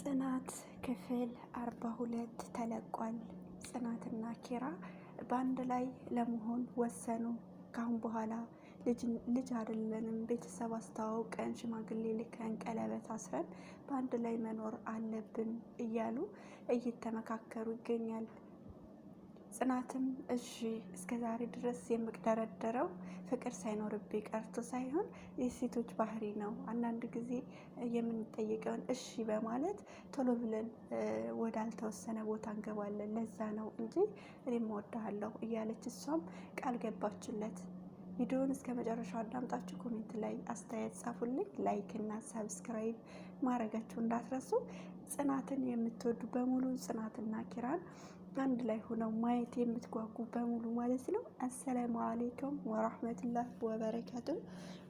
ጽናት ክፍል 42 ተለቋል። ጽናትና ኪራ በአንድ ላይ ለመሆን ወሰኑ። ካሁን በኋላ ልጅ አይደለንም፣ ቤተሰብ አስተዋውቀን ሽማግሌ ልከን ቀለበት አስረን በአንድ ላይ መኖር አለብን እያሉ እየተመካከሩ ይገኛል። ጽናትም እሺ እስከ ዛሬ ድረስ የምደረደረው ፍቅር ሳይኖርብኝ ቀርቶ ሳይሆን የሴቶች ባህሪ ነው። አንዳንድ ጊዜ የምንጠይቀውን እሺ በማለት ቶሎ ብለን ወዳልተወሰነ ቦታ እንገባለን። ለዛ ነው እንጂ እኔም እወድሃለሁ እያለች እሷም ቃል ገባችለት። ቪዲዮውን እስከ መጨረሻው አዳምጣችሁ ኮሜንት ላይ አስተያየት ጻፉልኝ። ላይክ እና ሰብስክራይብ ማድረጋችሁ እንዳትረሱ። ጽናትን የምትወዱ በሙሉ ጽናትና ኪራን አንድ ላይ ሆነው ማየት የምትጓጉ በሙሉ ማለት ነው። አሰላሙ አሌይኩም ወራህመቱላህ ወበረካቱ።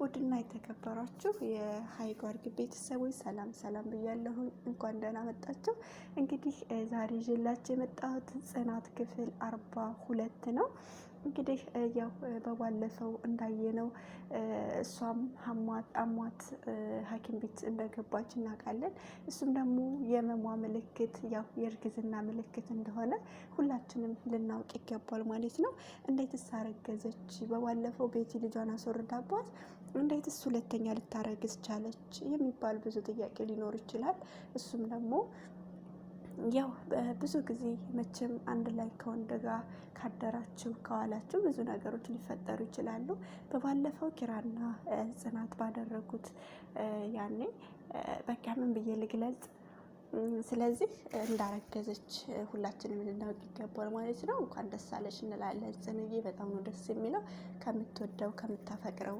ውድና የተከበራችሁ የሀይጓር ቤተሰቦች ሰላም ሰላም ብያለሁ። እንኳን ደህና መጣችሁ። እንግዲህ ዛሬ ይዤላችሁ የመጣሁት ጽናት ክፍል 42 ነው። እንግዲህ ያው በባለፈው እንዳየነው እሷም አሟት ሐኪም ቤት እንደገባች እናውቃለን። እሱም ደግሞ የመሟ ምልክት ያው የእርግዝና ምልክት እንደሆነ ሁላችንም ልናውቅ ይገባል ማለት ነው። እንዴትስ አረገዘች? በባለፈው ቤቲ ልጇን አስወርዳባት እንዴትስ ሁለተኛ ልታረግዝ ቻለች? የሚባል ብዙ ጥያቄ ሊኖር ይችላል። እሱም ደግሞ ያው ብዙ ጊዜ መቼም አንድ ላይ ከወንድ ጋር ካደራችሁ ከዋላችሁ ብዙ ነገሮች ሊፈጠሩ ይችላሉ። በባለፈው ኪራና ጽናት ባደረጉት ያኔ በቃ ምን ብዬ ልግለጽ? ስለዚህ እንዳረገዘች ሁላችንም ልናውቅ ይገባል ማለት ነው። እንኳን ደስ አለሽ እንላለን። ጽንዬ በጣም ነው ደስ የሚለው። ከምትወደው ከምታፈቅረው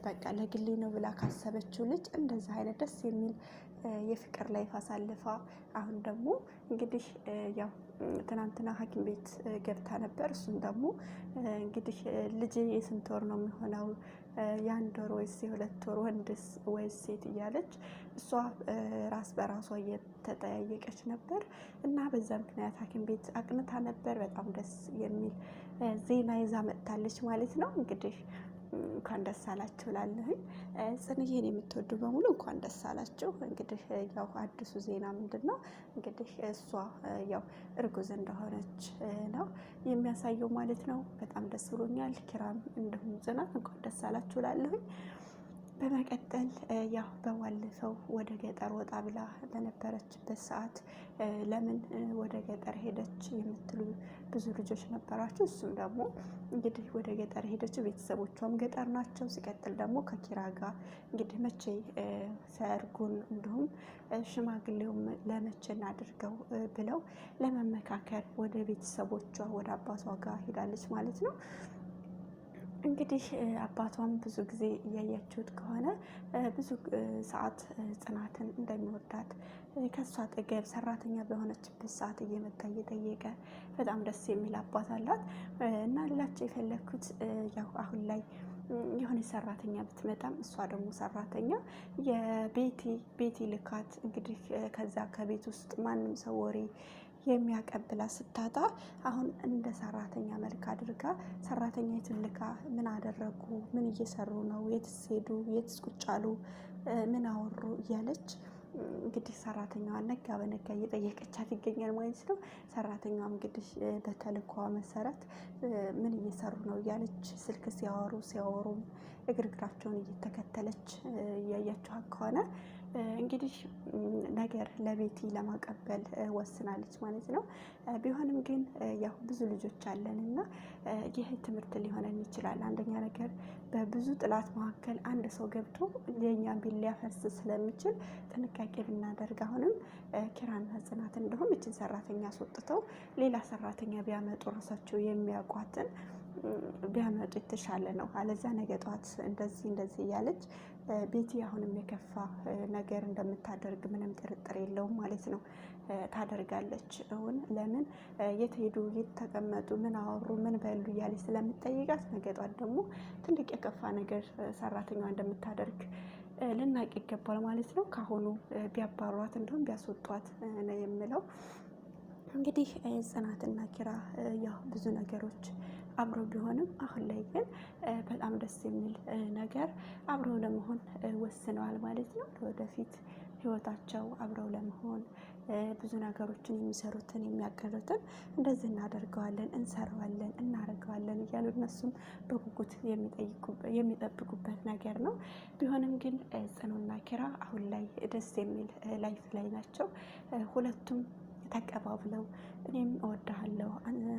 በቃ ለግሌ ነው ብላ ካሰበችው ልጅ እንደዛ አይነት ደስ የሚል የፍቅር ላይፍ አሳልፋ አሁን ደግሞ እንግዲህ ያው ትናንትና ሐኪም ቤት ገብታ ነበር። እሱም ደግሞ እንግዲህ ልጅ የስንት ወር ነው የሚሆነው? የአንድ ወር ወይስ የሁለት ወር? ወንድስ ወይስ ሴት እያለች እሷ ራስ በራሷ እየተጠያየቀች ነበር። እና በዛ ምክንያት ሐኪም ቤት አቅንታ ነበር። በጣም ደስ የሚል ዜና ይዛ መጥታለች ማለት ነው። እንግዲህ እንኳን ደስ አላችሁ እላለሁኝ። ጽንዬን የምትወዱ በሙሉ እንኳን ደስ አላችሁ። እንግዲህ ያው አዲሱ ዜና ምንድን ነው? እንግዲህ እሷ ያው እርጉዝ እንደሆነች ነው የሚያሳየው ማለት ነው። በጣም ደስ ብሎኛል። ኪራም እንዲሁም ጽናት እንኳን ደስ አላችሁ እላለሁኝ። በመቀጠል ያው በባለፈው ወደ ገጠር ወጣ ብላ በነበረችበት ሰዓት ለምን ወደ ገጠር ሄደች የምትሉ ብዙ ልጆች ነበራችሁ። እሱም ደግሞ እንግዲህ ወደ ገጠር ሄደችው ቤተሰቦቿም ገጠር ናቸው። ሲቀጥል ደግሞ ከኪራ ጋር እንግዲህ መቼ ሰርጉን እንዲሁም ሽማግሌውም ለመቼ እናድርገው ብለው ለመመካከር ወደ ቤተሰቦቿ ወደ አባቷ ጋር ሄዳለች ማለት ነው። እንግዲህ አባቷም ብዙ ጊዜ እያያችሁት ከሆነ ብዙ ሰዓት ጽናትን እንደሚወዳት ከሷ አጠገብ ሰራተኛ በሆነችበት ሰዓት እየመጣ እየጠየቀ በጣም ደስ የሚል አባት አላት። እና ላቸው የፈለግኩት ያው አሁን ላይ የሆነ ሰራተኛ ብትመጣም እሷ ደግሞ ሰራተኛ የቤቲ ልካት እንግዲህ ከዛ ከቤት ውስጥ ማንም ሰው ወሬ የሚያቀብላ ስታጣ አሁን እንደ ሰራተኛ መልክ አድርጋ ሰራተኛ የትልካ ምን አደረጉ፣ ምን እየሰሩ ነው፣ የትስ ሄዱ፣ የትስ ቁጭ አሉ፣ ምን አወሩ እያለች እንግዲህ ሰራተኛዋን ነጋ በነጋ እየጠየቀቻት ይገኛል ማለት ነው። ሰራተኛዋ እንግዲህ በተልኳ መሰረት ምን እየሰሩ ነው እያለች ስልክ ሲያወሩ እግርግራቸውን እየተከተለች እያያችኋት ከሆነ እንግዲህ ነገር ለቤቲ ለማቀበል ወስናለች ማለት ነው። ቢሆንም ግን ያው ብዙ ልጆች አለን እና ይህ ትምህርት ሊሆነን ይችላል። አንደኛ ነገር በብዙ ጥላት መካከል አንድ ሰው ገብቶ የእኛን ቤት ሊያፈርስ ስለሚችል ጥንቃቄ ብናደርግ። አሁንም ኪራና ጽናት እንደሁም እችን ሰራተኛ አስወጥተው ሌላ ሰራተኛ ቢያመጡ ራሳቸው የሚያውቋትን ቢያመጡ የተሻለ ነው። አለዛ ነገ ጧት እንደዚህ እያለች ቤቲ አሁንም የከፋ ነገር እንደምታደርግ ምንም ጥርጥር የለውም ማለት ነው። ታደርጋለች። አሁን ለምን የት ሄዱ፣ የት ተቀመጡ፣ ምን አወሩ፣ ምን በሉ እያለች ስለምትጠይቃት ነገ ጧት ደግሞ ትልቅ የከፋ ነገር ሰራተኛዋ እንደምታደርግ ልናቅ ይገባል ማለት ነው። ካሁኑ ቢያባሯት እንዲሁም ቢያስወጧት ነው የምለው። እንግዲህ ጽናትና ኪራ ያው ብዙ ነገሮች አብረው ቢሆንም አሁን ላይ ግን በጣም ደስ የሚል ነገር አብረው ለመሆን ወስነዋል ማለት ነው። ወደፊት ህይወታቸው አብረው ለመሆን ብዙ ነገሮችን የሚሰሩትን የሚያቀዱትን እንደዚህ እናደርገዋለን፣ እንሰራዋለን፣ እናደርገዋለን እያሉ እነሱም በጉጉት የሚጠብቁበት ነገር ነው። ቢሆንም ግን ጽኑና ኪራ አሁን ላይ ደስ የሚል ላይፍ ላይ ናቸው። ሁለቱም ተቀባብለው እኔም እወድሃለሁ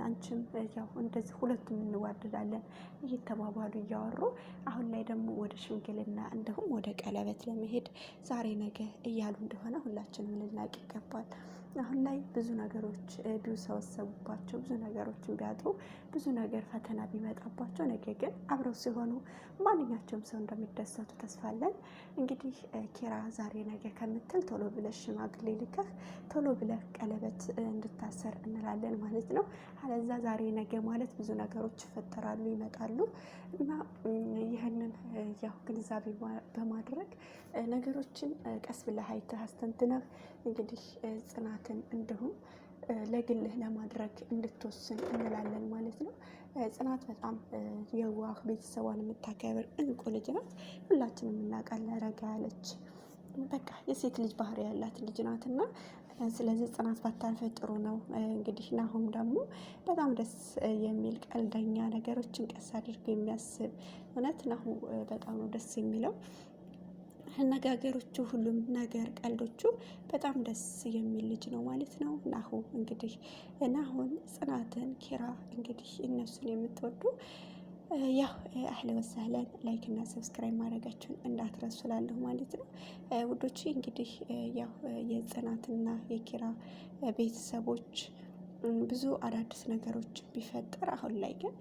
አንቺም ያው እንደዚህ ሁለቱም እንዋደዳለን እየተባባሉ እያወሩ አሁን ላይ ደግሞ ወደ ሽምግልና እንዲሁም ወደ ቀለበት ለመሄድ ዛሬ ነገ እያሉ እንደሆነ ሁላችንም ልናውቅ ይገባል። አሁን ላይ ብዙ ነገሮች ቢሰበሰቡባቸው ብዙ ነገሮችን ቢያጡ ብዙ ነገር ፈተና ቢመጣባቸው ነገ ግን አብረው ሲሆኑ ማንኛቸውም ሰው እንደሚደሰቱ ተስፋ አለን። እንግዲህ ኪራ ዛሬ ነገ ከምትል ቶሎ ብለሽ ሽማግሌ ልከህ ቶሎ ብለህ ቀለበት እንድታሰር እንላለን ማለት ነው። አለዛ ዛሬ ነገ ማለት ብዙ ነገሮች ይፈጠራሉ ይመጣሉ እና ይህንን ያው ግንዛቤ በማድረግ ነገሮችን ቀስ ብለህ አይተህ አስተንትነህ እንግዲህ ጽናትን እንዲሁም ለግልህ ለማድረግ እንድትወስን እንላለን ማለት ነው። ጽናት በጣም የዋህ ቤተሰቧን የምታከብር እንቁ ልጅ ናት። ሁላችንም እናውቃለን። ረጋ ያለች በቃ የሴት ልጅ ባህሪ ያላት ልጅ ናት እና ስለዚህ ጽናት ባታልፈ ጥሩ ነው። እንግዲህ ናሆም ደግሞ በጣም ደስ የሚል ቀልደኛ ነገሮችን ቀስ አድርጎ የሚያስብ እውነት ናሁ በጣም ነው ደስ የሚለው አነጋገሮቹ ሁሉም ነገር ቀልዶቹ በጣም ደስ የሚል ልጅ ነው ማለት ነው። ናሁ እንግዲህ ናሁን ጽናትን ኪራ እንግዲህ እነሱን የምትወዱ ያው አህለ ወሰህለን ላይክ እና ሰብስክራይብ ማድረጋችሁን እንዳትረሱ እላለሁ ማለት ነው ውዶቼ። እንግዲህ ያው የጽናትና የኪራ ቤተሰቦች ብዙ አዳዲስ ነገሮች ቢፈጠር አሁን ላይ ግን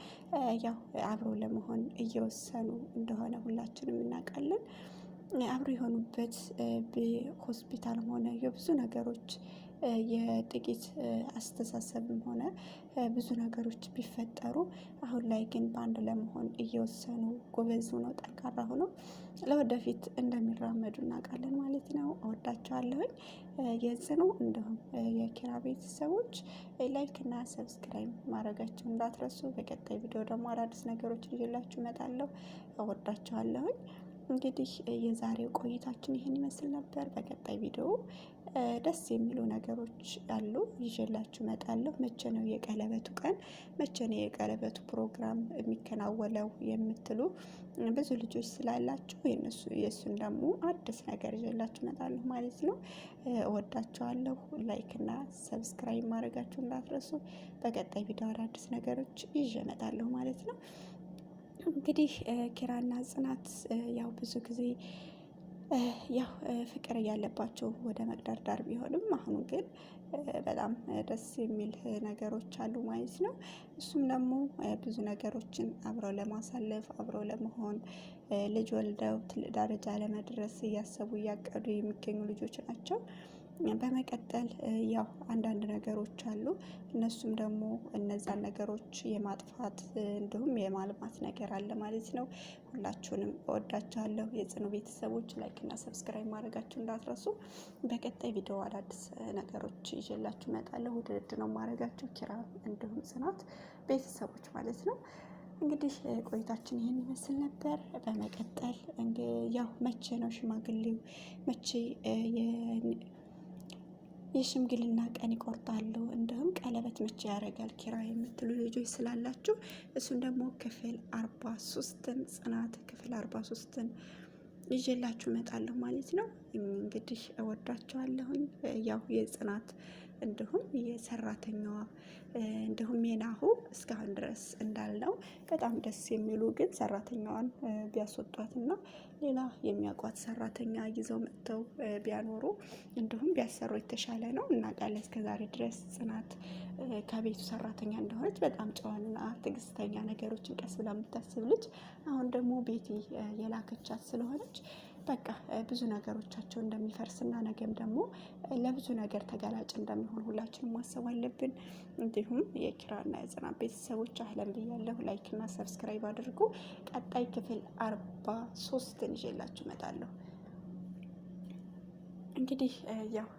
ያው አብሮ ለመሆን እየወሰኑ እንደሆነ ሁላችንም እናውቃለን። አብሮ የሆኑበት በሆስፒታልም ሆነ የብዙ ነገሮች የጥቂት አስተሳሰብም ሆነ ብዙ ነገሮች ቢፈጠሩ አሁን ላይ ግን በአንድ ለመሆን እየወሰኑ ጎበዝ ሆነው ጠንካራ ሆነው ለወደፊት እንደሚራመዱ እናውቃለን ማለት ነው። እወዳቸዋለሁኝ። የጽኑ እንዲሁም የኪራ ቤተሰቦች ላይክ እና ሰብስክራይብ ማድረጋቸው እንዳትረሱ። በቀጣይ ቪዲዮ ደግሞ አዳዲስ ነገሮችን ይዤላችሁ እመጣለሁ። እወዳቸዋለሁኝ። እንግዲህ የዛሬው ቆይታችን ይህን ይመስል ነበር። በቀጣይ ቪዲዮ ደስ የሚሉ ነገሮች አሉ ይዤላችሁ እመጣለሁ። መቼ ነው የቀለበቱ ቀን? መቼ ነው የቀለበቱ ፕሮግራም የሚከናወነው የምትሉ ብዙ ልጆች ስላላችሁ የእሱን ደግሞ አዲስ ነገር ይዤላችሁ እመጣለሁ ማለት ነው። እወዳችኋለሁ። ላይክ እና ሰብስክራይብ ማድረጋችሁ እንዳትረሱ። በቀጣይ ቪዲዮ አዳዲስ ነገሮች ይዤ እመጣለሁ ማለት ነው። እንግዲህ ኪራና ጽናት ያው ብዙ ጊዜ ያው ፍቅር እያለባቸው ወደ መቅደርዳር ቢሆንም አሁን ግን በጣም ደስ የሚል ነገሮች አሉ ማለት ነው። እሱም ደግሞ ብዙ ነገሮችን አብረው ለማሳለፍ አብረው ለመሆን ልጅ ወልደው ትልቅ ደረጃ ለመድረስ እያሰቡ እያቀዱ የሚገኙ ልጆች ናቸው። በመቀጠል ያው አንዳንድ ነገሮች አሉ። እነሱም ደግሞ እነዛን ነገሮች የማጥፋት እንዲሁም የማልማት ነገር አለ ማለት ነው። ሁላችሁንም እወዳችኋለሁ። የጽኑ ቤተሰቦች ላይክ እና ሰብስክራይብ ማድረጋችሁ እንዳትረሱ። በቀጣይ ቪዲዮ አዳዲስ ነገሮች ይዤላችሁ እመጣለሁ። ውድድ ነው ማድረጋችሁ ኪራ እንዲሁም ጽናት ቤተሰቦች ማለት ነው። እንግዲህ ቆይታችን ይህን ይመስል ነበር። በመቀጠል ያው መቼ ነው ሽማግሌው መቼ የሽምግልና ቀን ይቆርጣሉ እንዲሁም ቀለበት መቼ ያደርጋል ኪራ የምትሉ ልጆች ስላላችሁ እሱን ደግሞ ክፍል 43ን ጽናት ክፍል 43ን ይዤላችሁ እመጣለሁ ማለት ነው። እንግዲህ እወዳቸዋለሁኝ። ያው የጽናት እንዲሁም የሰራተኛዋ እንዲሁም የናሁ እስካሁን ድረስ እንዳልነው በጣም ደስ የሚሉ ግን ሰራተኛዋን ቢያስወጧትና ሌላ የሚያውቋት ሰራተኛ ይዘው መጥተው ቢያኖሩ እንዲሁም ቢያሰሩ የተሻለ ነው። እናውቃለን እስከዛሬ ድረስ ጽናት ከቤቱ ሰራተኛ እንደሆነች በጣም ጨዋና ትዕግስተኛ ነገሮችን ቀስ ብላ የምታስብ ልጅ፣ አሁን ደግሞ ቤቲ የላከቻት ስለሆነች በቃ ብዙ ነገሮቻቸው እንደሚፈርስና ነገም ደግሞ ለብዙ ነገር ተጋላጭ እንደሚሆን ሁላችንም ማሰብ አለብን። እንዲሁም የኪራና የጽናት ቤተሰቦች አህለን ብያለሁ። ላይክ እና ሰብስክራይብ አድርጉ። ቀጣይ ክፍል 43ን ይዤላችሁ እመጣለሁ። እንግዲህ ያው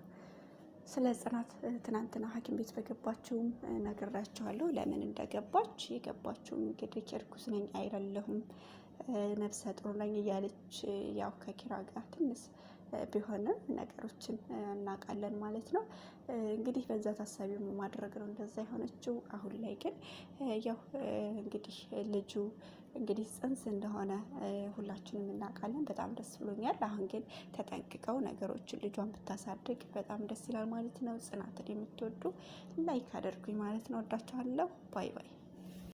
ስለ ጽናት ትናንትና ሐኪም ቤት በገባችውም ነግራችኋለሁ። ለምን እንደገባች የገባችውም እንግዲህ እርጉዝ ነኝ አይደለሁም ነፍሰ ጡር ነኝ እያለች ያው ከኪራ ጋር ትንሽ ቢሆንም ነገሮችን እናውቃለን ማለት ነው። እንግዲህ በዛ ታሳቢ ማድረግ ነው እንደዛ የሆነችው። አሁን ላይ ግን ያው እንግዲህ ልጁ እንግዲህ ጽንስ እንደሆነ ሁላችንም እናውቃለን። በጣም ደስ ብሎኛል። አሁን ግን ተጠንቅቀው ነገሮችን ልጇን ብታሳድግ በጣም ደስ ይላል ማለት ነው። ጽናትን የምትወዱ ላይክ አድርጉኝ ማለት ነው። ወዳችኋለሁ። ባይ ባይ።